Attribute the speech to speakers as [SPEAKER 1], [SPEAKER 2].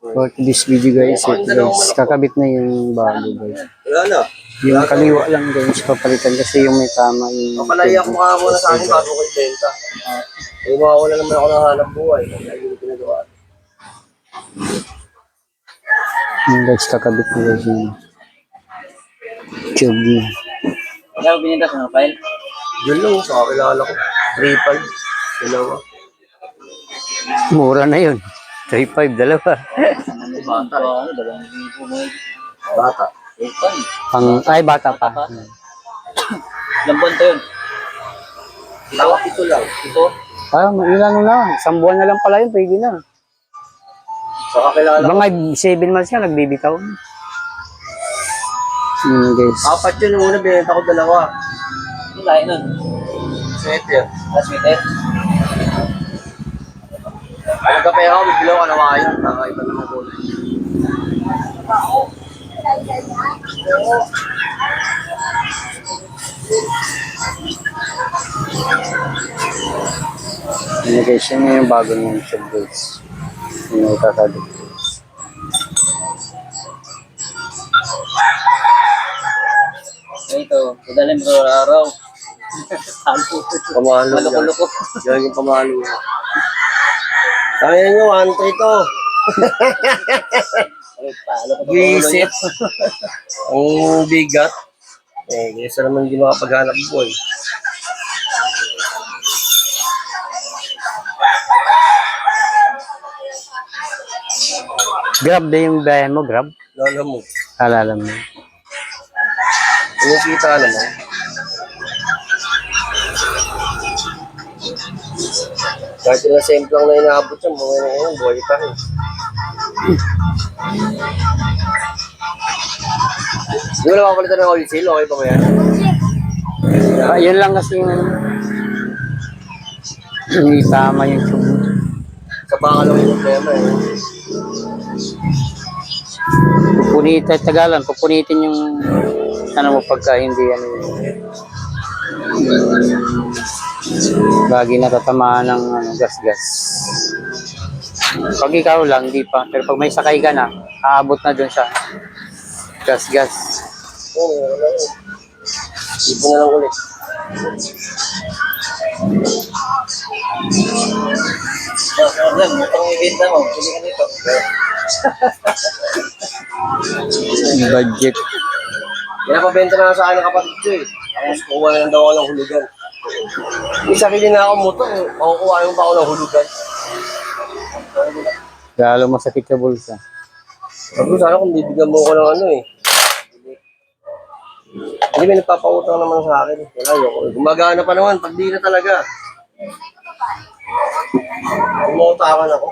[SPEAKER 1] For this video guys, ito guys, kakabit na yung bago guys.
[SPEAKER 2] Wala na.
[SPEAKER 1] Yung kaliwa lang guys, papalitan kasi yung may tama yung...
[SPEAKER 2] Papalaya ko mukha muna sa akin bago ko ibenta. Eh, mawawala naman ako ng hanap buhay. Kaya hindi pinagawa.
[SPEAKER 1] Yung guys, kakabit na guys yung tube niya.
[SPEAKER 3] Kaya ko binintas ng file?
[SPEAKER 2] Yun lang, sa kakilala ko. 3-5. Dalawa.
[SPEAKER 1] Mura na yun. 3.5, dalawa.
[SPEAKER 3] Bata.
[SPEAKER 2] Bata.
[SPEAKER 1] Ay, bata pa.
[SPEAKER 3] Ilang buwan to yun?
[SPEAKER 2] Ito lang.
[SPEAKER 3] Ito?
[SPEAKER 1] Ah, ilan na. Isang buwan na lang pala yun, pwede na.
[SPEAKER 2] Sa kakilala ko.
[SPEAKER 1] Mga 7 months ka, nagbibitaw. Guys.
[SPEAKER 2] 4 yun yung una, binenta ko 2.
[SPEAKER 3] Ano lahi nun?
[SPEAKER 2] Sweater.
[SPEAKER 3] Last week eh?
[SPEAKER 2] Ang kape ako, bibilaw ka na kayo. Nakaiba naman ko.
[SPEAKER 1] Ano guys, yun yung bago niyang tube guys. Yung kakabit guys.
[SPEAKER 3] Ito, madalhin mo araw.
[SPEAKER 2] Pamalo niya.
[SPEAKER 3] Maloko-loko.
[SPEAKER 2] Yan yung pamalo niya. Kaya nyo, 1-3 to. Visit. Ang bigat. Eh, kaysa naman hindi makapaghanap buhay.
[SPEAKER 1] Grab na yung bayan mo, grab?
[SPEAKER 2] Lala mo.
[SPEAKER 1] Alala mo.
[SPEAKER 2] Pinakita ka naman. Kahit na semplang na inaabot siya, mga na yun, buhay pa rin. Di mo na makapalitan ng oil seal, okay pa ba yan?
[SPEAKER 1] Ah, yun lang kasi hindi tama yung tube.
[SPEAKER 2] Sa baka lang yung problema eh.
[SPEAKER 1] Pupunitin, tagalan, pupunitin yung ano mo pagka hindi ano lagi natatamaan ng ano, gas-gas. Pag ikaw lang, hindi pa. Pero pag may sakay ka na, aabot na dun sa gas-gas.
[SPEAKER 2] Oo, wala yun. Ipo na lang ulit.
[SPEAKER 3] Itong ibenta mo, pili ka nito.
[SPEAKER 1] Budget.
[SPEAKER 2] Pinapabenta na sa akin ng kapatid ko eh. Tapos kuha na lang daw ako ng hulugan. Isa kili na ako motor, makukuha yung pa ako ng hulugan.
[SPEAKER 1] Lalo masakit sa bulsa.
[SPEAKER 2] Sabi sana kung bibigyan mo ko ng ano eh. Hindi may nagpapautang naman sa akin. Wala yun. Gumagana pa naman pag di na talaga. Umuutakan ako.